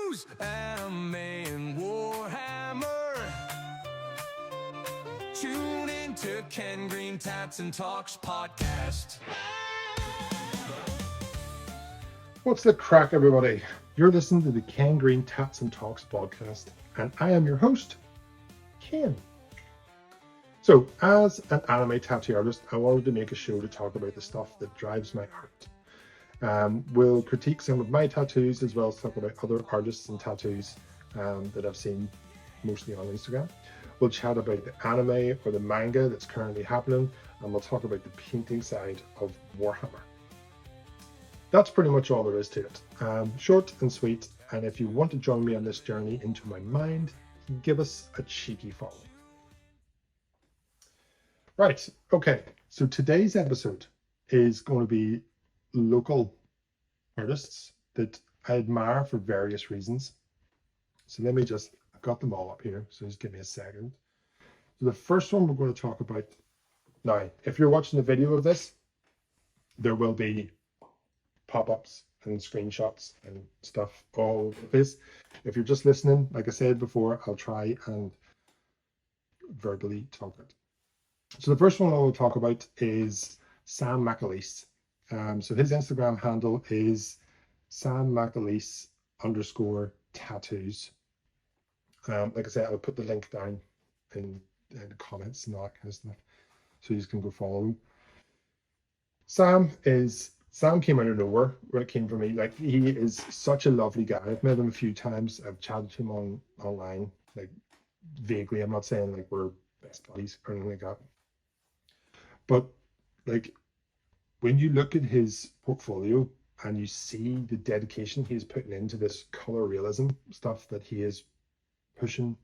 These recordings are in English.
news, anime and Warhammer. Tune in to Ken Green Tats and Talks podcast. What's the crack, everybody? You're listening to the Ken Green Tats and Talks podcast, and I am your host, Ken. So, as an anime tattoo artist, I wanted to make a show to talk about the stuff that drives my art. We'll critique some of my tattoos as well as talk about other artists and tattoos that I've seen mostly on Instagram. We'll chat about the anime or the manga that's currently happening, and we'll talk about the painting side of Warhammer. That's pretty much all there is to it. Short and sweet, and if you want to join me on this journey into my mind, give us a cheeky follow. Right, okay, so today's episode is going to be local artists that I admire for various reasons. So I've got them all up here, so just give me a second. So the first one we're going to talk about, now, if you're watching the video of this, there will be pop-ups and screenshots and stuff all over this. If you're just listening, like I said before, I'll try and verbally talk it. So the first one I will talk about is Sam McAleese. So his Instagram handle is SamMcAleese_tattoos. Like I said, I'll put the link down in the comments and all that kind of stuff, so you can go follow him. Sam came out of nowhere when it came for me. Like, he is such a lovely guy. I've met him a few times. I've chatted to him online, like vaguely. I'm not saying like we're best buddies or anything like that. But like, when you look at his portfolio and you see the dedication he's putting into this color realism stuff that he is pushing,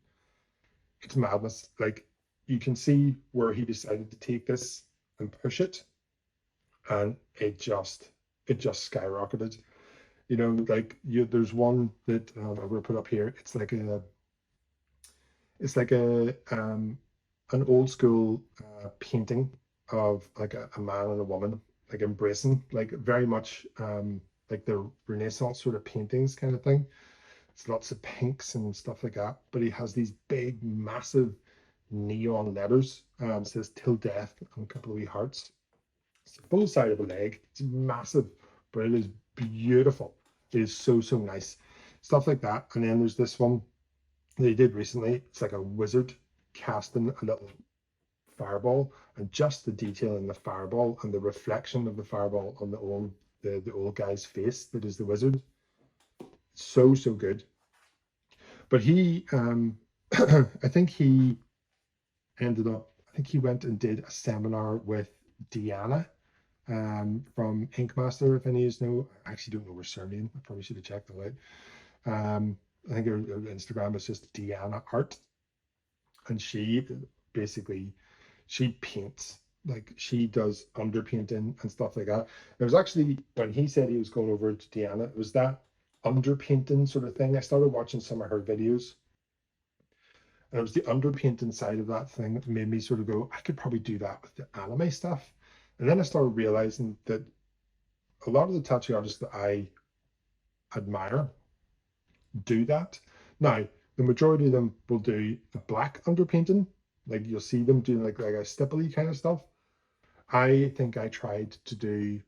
it's madness. Like, you can see where he decided to take this and push it, and it just skyrocketed. You know, like, there's one that I'm gonna put up here. It's like an old school painting of like a man and a woman, like embracing, like very much like the Renaissance sort of paintings kind of thing. It's lots of pinks and stuff like that, but he has these big massive neon letters. Says till death and a couple of wee hearts. It's the full side of a leg. It's massive, but it is beautiful. It is so nice, stuff like that. And then there's this one that he did recently. It's like a wizard casting a little fireball, and just the detail in the fireball and the reflection of the fireball on the old guy's face that is the wizard. So good. But he I think he went and did a seminar with Deanna from Inkmaster. If any of you know, I actually don't know her surname. I probably should have checked that out. I think her Instagram is just Deanna Art, and she paints, like, she does underpainting and stuff like that. It was actually when he said he was going over to Deanna, it was that underpainting sort of thing. I started watching some of her videos, and it was the underpainting side of that thing that made me sort of go, I could probably do that with the anime stuff. And then I started realizing that a lot of the tattoo artists that I admire do that. Now, the majority of them will do the black underpainting, like you'll see them doing like a stipply kind of stuff. I think I tried to do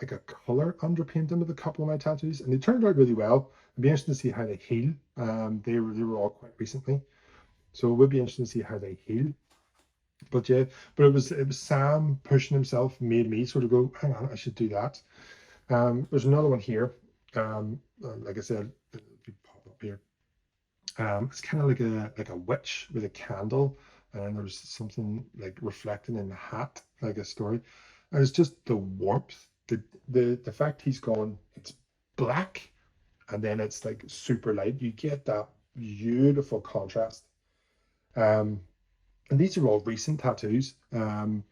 like a color underpainting with a couple of my tattoos, and they turned out really well. It'd be interesting to see how they heal. They were all quite recently, so it would be interesting to see how they heal. But yeah, but it was Sam pushing himself made me sort of go, hang on, I should do that. There's another one here. Like I said, if you pop up here, it's kind of like a witch with a candle, and there's something like reflecting in the hat, like a story. And it's just the warmth, the fact he's gone, it's black, and then it's like super light. You get that beautiful contrast. And these are all recent tattoos. Even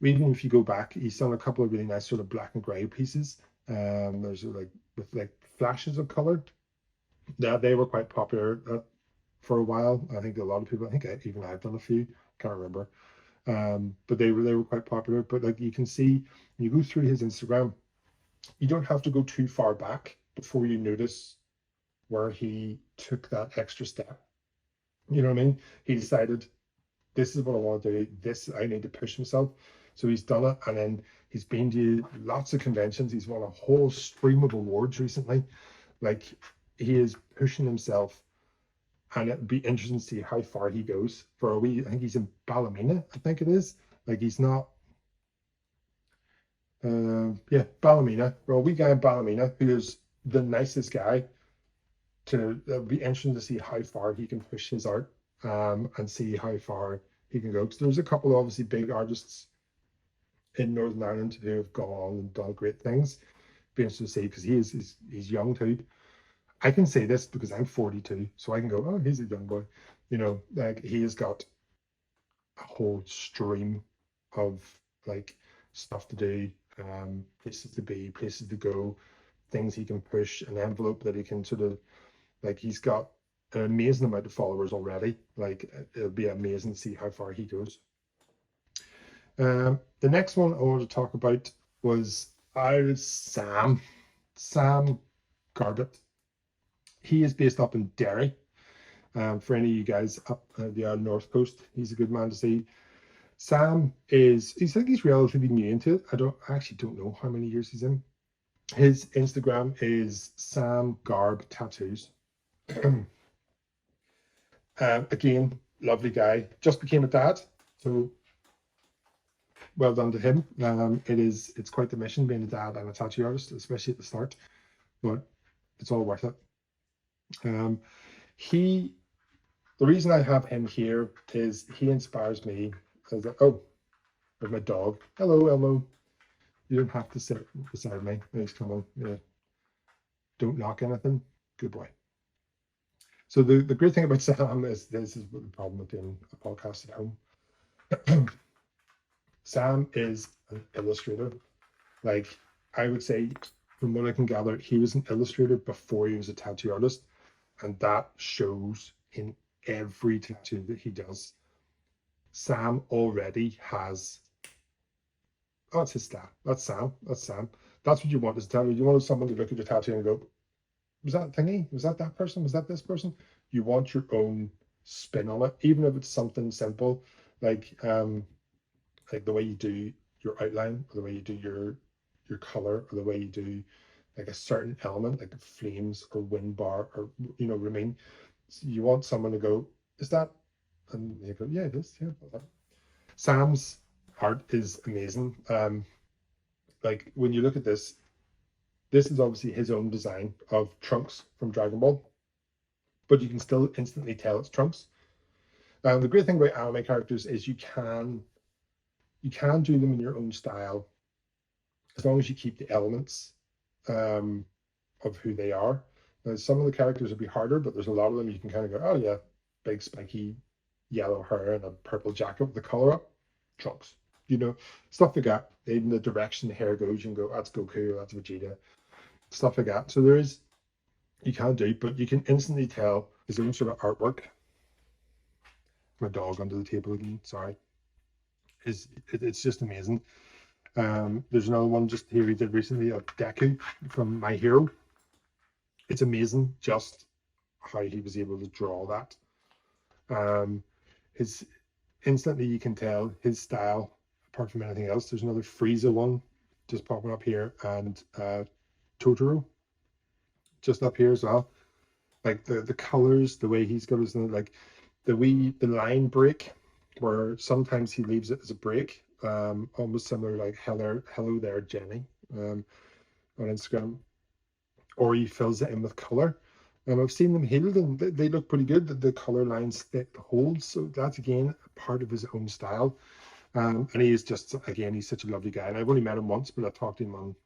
if you go back, he's done a couple of really nice sort of black and gray pieces. There's like with like flashes of color. Yeah, they were quite popular for a while. I think a lot of people, even I've done a few, can't remember. But they were quite popular. But like, you can see, you go through his Instagram, you don't have to go too far back before you notice where he took that extra step. You know what I mean? He decided, this is what I want to do. This, I need to push myself. So he's done it, and then he's been to lots of conventions. He's won a whole stream of awards recently. Like, he is pushing himself, and it'd be interesting to see how far he goes for a wee. I think he's in Ballymena, I think it is. Like, he's not. Yeah, Ballymena. For a wee guy in Ballymena, who is the nicest guy. It'll be interesting to see how far he can push his art, and see how far he can go. Because there's a couple of obviously big artists in Northern Ireland who have gone on and done great things. Be interesting to see, because he's young too. I can say this because I'm 42, so I can go, oh, he's a young boy. You know, like, he has got a whole stream of like stuff to do, places to be, places to go, things he can push, an envelope that he can sort of, like, he's got an amazing amount of followers already. Like, it'll be amazing to see how far he goes. The next one I wanted to talk about was Sam Garbett. He is based up in Derry. For any of you guys up the North Coast, he's a good man to see. Sam is, I think he's relatively new into it. I actually don't know how many years he's in. His Instagram is Sam Garb Tattoos. Again, lovely guy. Just became a dad, so well done to him. It's quite the mission being a dad and a tattoo artist, especially at the start, but it's all worth it. The reason I have him here is he inspires me. Oh, there's my dog. Hello, Elmo. You don't have to sit beside me. He's coming. Yeah. Don't knock anything. Good boy. So the great thing about Sam is, this is the problem with doing a podcast at home. Sam is an illustrator. Like, I would say, from what I can gather, he was an illustrator before he was a tattoo artist, and that shows in every tattoo that he does. Sam already has. Oh, it's his style. That's Sam. That's Sam. That's what you want as a tattoo. You want someone to look at your tattoo and go, was that thingy? Was that person? Was that this person? You want your own spin on it, even if it's something simple, like the way you do your outline, or the way you do your color, or the way you do like a certain element, like the flames or wind bar, or remain. So you want someone to go, is that? And you go, yeah, it is. Yeah. Sam's art is amazing. Like, when you look at this is obviously his own design of Trunks from Dragon Ball, but you can still instantly tell it's Trunks. The great thing about anime characters is you can do them in your own style, as long as you keep the elements of who they are. Now, some of the characters will be harder, but there's a lot of them you can kind of go, oh yeah, big spiky yellow hair and a purple jacket with the collar up, Trunks. Stuff like that. Even the direction the hair goes, you can go, that's Goku, that's Vegeta, stuff like that. So you can't do, but you can instantly tell his own sort of artwork. My dog under the table again, sorry. It's just amazing. There's another one just here he did recently of Deku from My Hero. It's amazing just how he was able to draw that. Instantly you can tell his style, apart from anything else. There's another Frieza one just popping up here, and Totoro just up here as well. Like the colors, the way he's got his, like the line break, where sometimes he leaves it as a break, almost similar, like hello there Jenny, on Instagram, or he fills it in with color. I've seen them healed, and they look pretty good. The color lines hold, so that's again part of his own style. And he is just, again, he's such a lovely guy. And I've only met him once, but I talked to him on,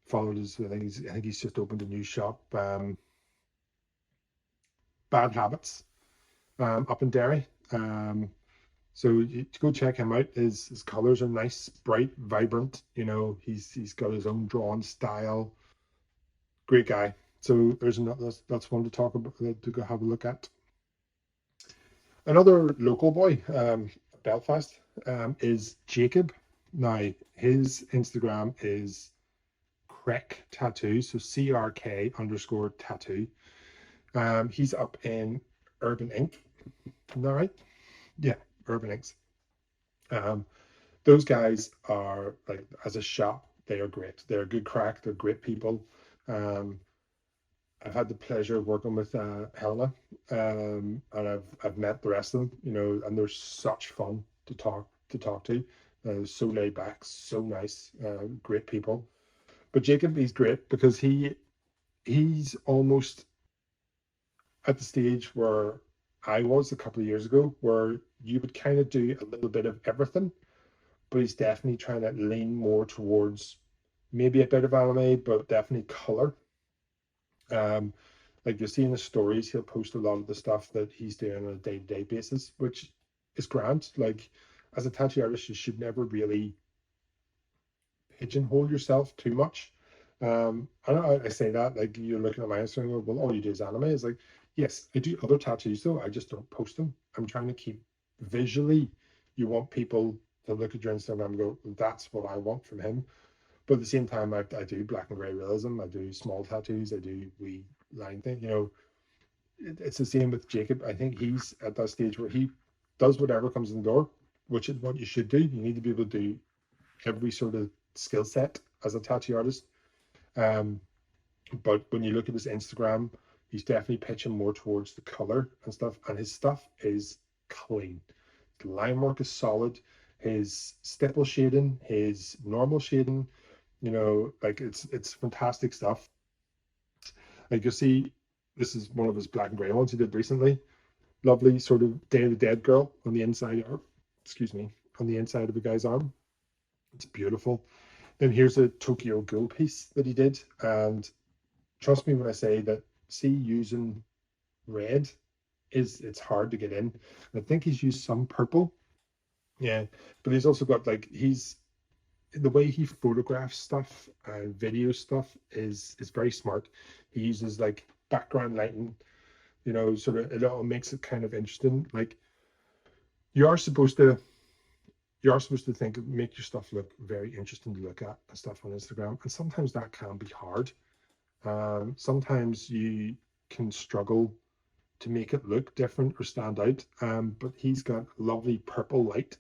followed his. I think he's just opened a new shop, Bad Habits, up in Derry. So you go check him out. His colors are nice, bright, vibrant. He's got his own drawn style. Great guy. So there's another. That's one to talk about, to go have a look at. Another local boy, Belfast, is Jacob. Now his Instagram is Crek Tattoo, so CRK_tattoo. He's up in Urban Ink. Isn't that right? Yeah, Urban Inks. Um, those guys are like, as a shop, they are great. They're a good crack. They're great people. Um, I've had the pleasure of working with Helena, and I've met the rest of them. And they're such fun to talk to. So laid back, so nice, great people. But Jacob, he's great because he's almost at the stage where I was a couple of years ago, where you would kind of do a little bit of everything, but he's definitely trying to lean more towards maybe a bit of anime, but definitely color. Um, like you see in the stories, he'll post a lot of the stuff that he's doing on a day-to-day basis, which is grand. Like, as a tattoo artist, you should never really pigeonhole yourself too much. I say that like you're looking at my Instagram and go, well, all you do is anime. It's like, yes, I do other tattoos though. I just don't post them. I'm trying to keep visually. You want people to look at your Instagram and go, that's what I want from him. But at the same time, I do black and gray realism. I do small tattoos. I do wee line thing. It's the same with Jacob. I think he's at that stage where he does whatever comes in the door, which is what you should do. You need to be able to do every sort of skill set as a tattoo artist. Um, but when you look at his Instagram, he's definitely pitching more towards the color and stuff, and his stuff is clean. The line work is solid. His stipple shading, his normal shading, like it's fantastic stuff. Like you see, this is one of his black and gray ones he did recently. Lovely sort of Day of the Dead girl on the inside, or excuse me, on the inside of the guy's arm. It's beautiful. Then here's a Tokyo Ghoul piece that he did, and trust me when I say that, see, using red it's hard to get in. I think he's used some purple, yeah, but he's also got like, he's the way he photographs stuff and video stuff is very smart. He uses like background lighting, sort of, it all makes it kind of interesting. Like, you are supposed to think, make your stuff look very interesting to look at and stuff on Instagram, and sometimes that can be hard. Sometimes you can struggle to make it look different or stand out. But he's got lovely purple light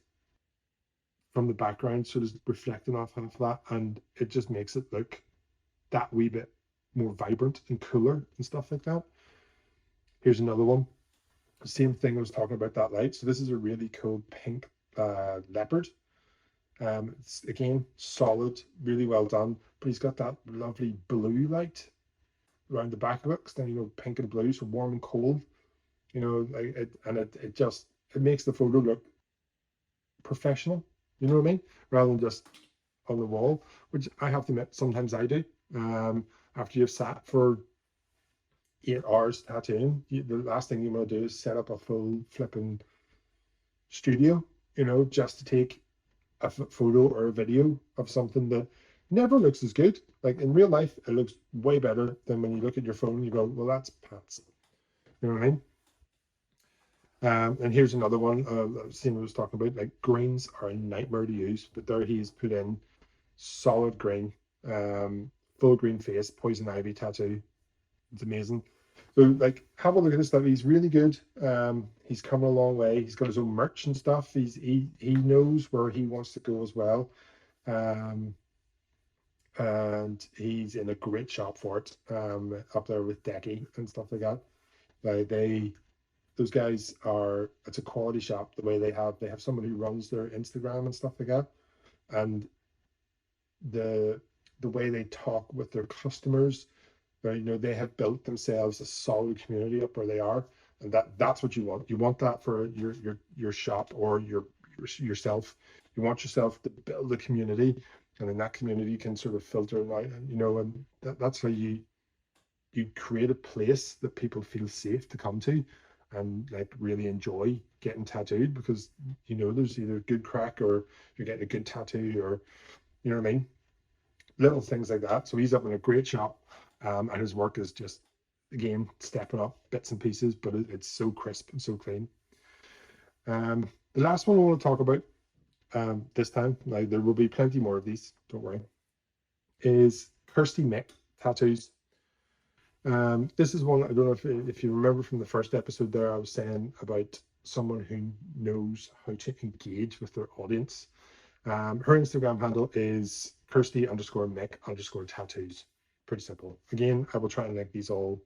from the background, sort of reflecting off half of that, and it just makes it look that wee bit more vibrant and cooler and stuff like that. Here's another one. Same thing I was talking about, that light. So this is a really cool pink leopard. It's again solid, really well done, but he's got that lovely blue light around the back of it, because then pink and blue, so warm and cold, like it just, it makes the photo look professional, you know what I mean, rather than just on the wall, which I have to admit sometimes I do. After you've sat for 8 hours tattooing, the last thing you want to do is set up a full flipping studio, just to take a photo or a video of something that never looks as good. Like, in real life, it looks way better than when you look at your phone and you go, well, that's pants. You know what I mean? And here's another one. Same I was talking about. Like, greens are a nightmare to use, but there he's put in solid green, full green face, poison ivy tattoo. It's amazing. So, like, have a look at his stuff. He's really good. He's come a long way. He's got his own merch and stuff. He knows where he wants to go as well. And he's in a great shop for it. Up there with Decky and stuff like that. Like, those guys are, it's a quality shop. The way they have someone who runs their Instagram and stuff like that, and the way they talk with their customers, right? They have built themselves a solid community up where they are, and that's what you want. You want that for your shop or yourself. You want yourself to build a community, and then that community can sort of filter out, and that's how you create a place that people feel safe to come to and like really enjoy getting tattooed, because there's either good crack or you're getting a good tattoo, or you know what I mean, little things like that. So he's up in a great shop, and his work is just, again, stepping up bits and pieces, but it's so crisp and so clean. The last one I want to talk about this time, like there will be plenty more of these, don't worry, is Kirsty Mick tattoos. This is one, I don't know if you remember from the first episode there, I was saying about someone who knows how to engage with their audience. Her Instagram handle is Kirsty_Mick_tattoos. Pretty simple. Again, I will try and link these all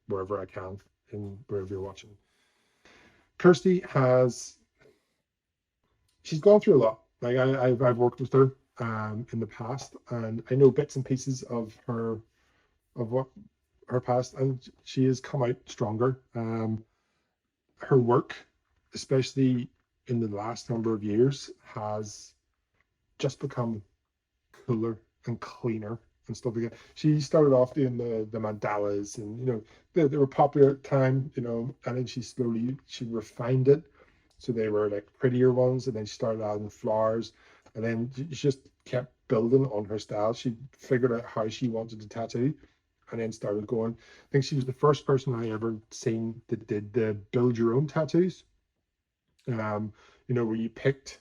wherever I can, in wherever you're watching. Kirsty she's gone through a lot. Like I've worked with her in the past, and I know bits and pieces of what her past, and she has come out stronger. Her work, especially in the last number of years, has just become cooler and cleaner and stuff like that. She started off doing the mandalas, and they were popular at the time, and then she refined it, so they were like prettier ones, and then she started adding flowers, and then she just kept building on her style. She figured out how she wanted to tattoo, and then started going. I think she was the first person I ever seen that did the build your own tattoos. Where you picked,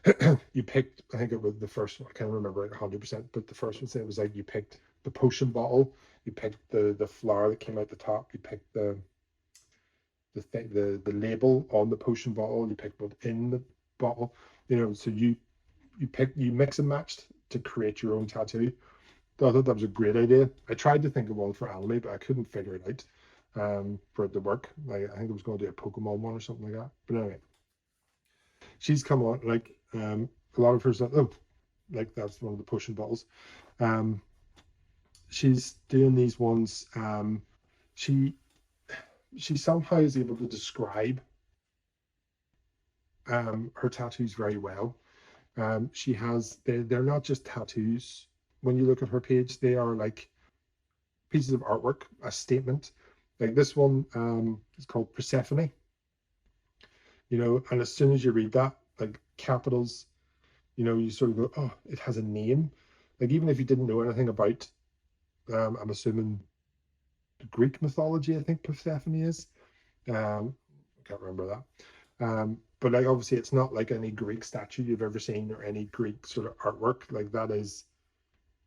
I think it was the first one, I can't remember it 100%, but the first one said it was like you picked the potion bottle, you picked the flower that came out the top, you picked the label on the potion bottle, you picked what's in the bottle, so you mix and matched to create your own tattoo. I thought that was a great idea. I tried to think of one for anime, but I couldn't figure it out for it to work. Like, I think I was going to do a Pokemon one or something like that. But anyway, she's come on, like, a lot of her stuff. Oh, like, that's one of the potion bottles. She's doing these ones. She somehow is able to describe her tattoos very well. They're not just tattoos. When you look at her page, they are like pieces of artwork, a statement. Like this one is called Persephone. And as soon as you read that, like capitals, you sort of go, oh, it has a name. Like, even if you didn't know anything about, I'm assuming, Greek mythology, I think Persephone is. I can't remember that. But like, obviously, it's not like any Greek statue you've ever seen or any Greek sort of artwork. Like, that is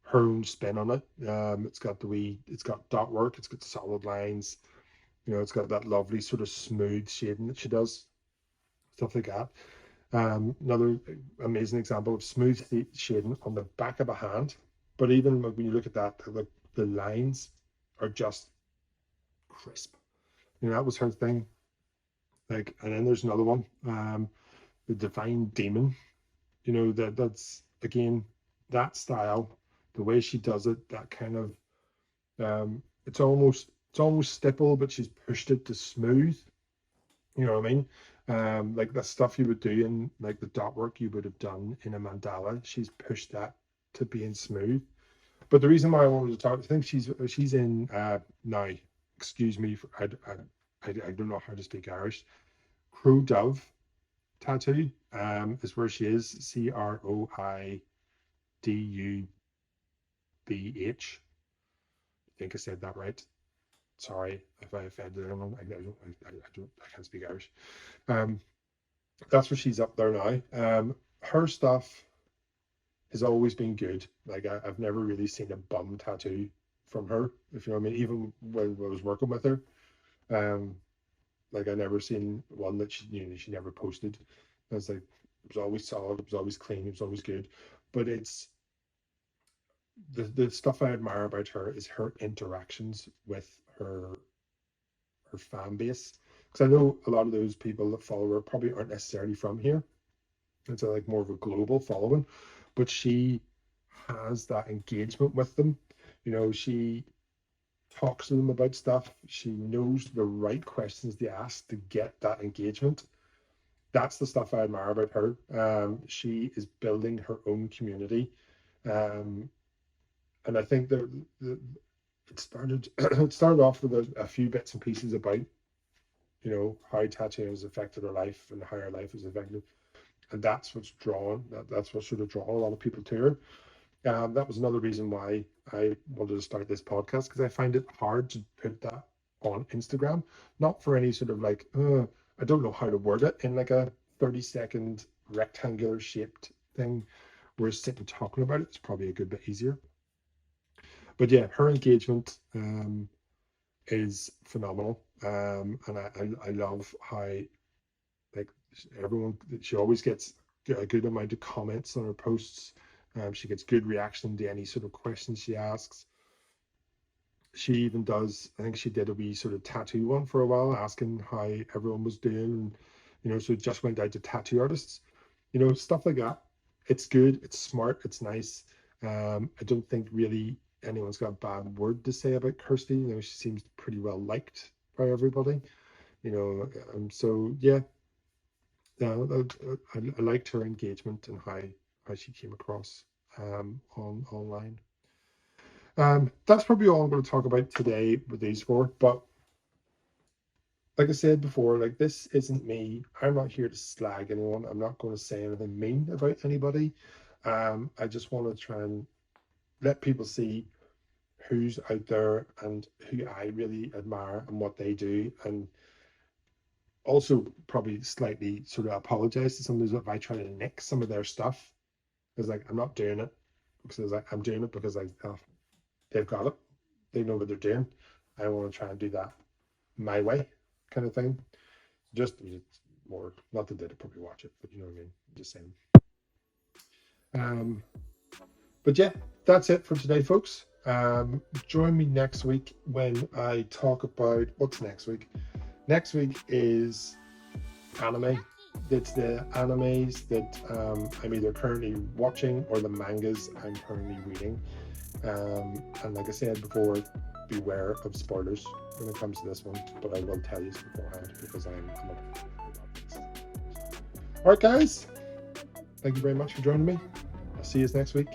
her own spin on it. It's got dot work, it's got solid lines, it's got that lovely sort of smooth shading that she does, stuff like that. Another amazing example of smooth shading on the back of a hand, but even when you look at that, the lines are just crisp. That was her thing. Like, and then there's another one, the Divine Demon. That's again that style, the way she does it, that kind of it's almost stipple, but she's pushed it to smooth. You know what I mean? Like the stuff you would do in like the dot work you would have done in a mandala, she's pushed that to being smooth. But the reason why I wanted to talk, I think she's in now. Excuse me, I don't know how to speak Irish. Crow Dove tattoo is where she is. CROIDUBH. I think I said that right. Sorry if I offended anyone. I can't speak Irish. That's where she's up there now. Her stuff has always been good. Like, I've never really seen a bum tattoo from her, if you know what I mean. Even when I was working with her, like, I never seen one that she never posted. I was like, it was always solid, it was always clean, it was always good. But it's the stuff I admire about her is her interactions with her fan base, because I know a lot of those people that follow her probably aren't necessarily from here. It's like more of a global following, but she has that engagement with them. She talks to them about stuff. She knows the right questions to ask to get that engagement. That's the stuff I admire about her. She is building her own community, and I think that it started it started off with a few bits and pieces about how tattooing has affected her life and how her life is affected, and that's what's sort of drawn a lot of people to her. That was another reason why I wanted to start this podcast, because I find it hard to put that on Instagram, not for any sort of like I don't know how to word it in like a 30-second rectangular shaped thing, whereas sitting talking about it's probably a good bit easier. But yeah, her engagement is phenomenal. And I love how, like, everyone, she always gets a good amount of comments on her posts. She gets good reaction to any sort of questions she asks. She even does, I think she did a wee sort of tattoo one for a while, asking how everyone was doing. And, so it just went out to tattoo artists, stuff like that. It's good, it's smart, it's nice. I don't think really anyone's got a bad word to say about Kirsty. She seems pretty well liked by everybody. So yeah, I liked her engagement and how she came across online. That's probably all I'm going to talk about today with these four. But like I said before, like, this isn't me. I'm not here to slag anyone. I'm not going to say anything mean about anybody. I just want to try and let people see who's out there and who I really admire and what they do, and also probably slightly sort of apologize to somebody if I try to nick some of their stuff, because like, I'm not doing it because I'm doing it because they've got it, they know what they're doing. I want to try and do that my way, kind of thing. Just more, not that they'd probably watch it, but you know what I mean. Just saying. But yeah, that's it for today, folks. Join me next week when I talk about what's next week. Next week is anime. It's the animes that I'm either currently watching or the mangas I'm currently reading. And like I said before, beware of spoilers when it comes to this one, but I will tell you beforehand because I'm all right, guys. Thank you very much for joining me. I'll see you next week.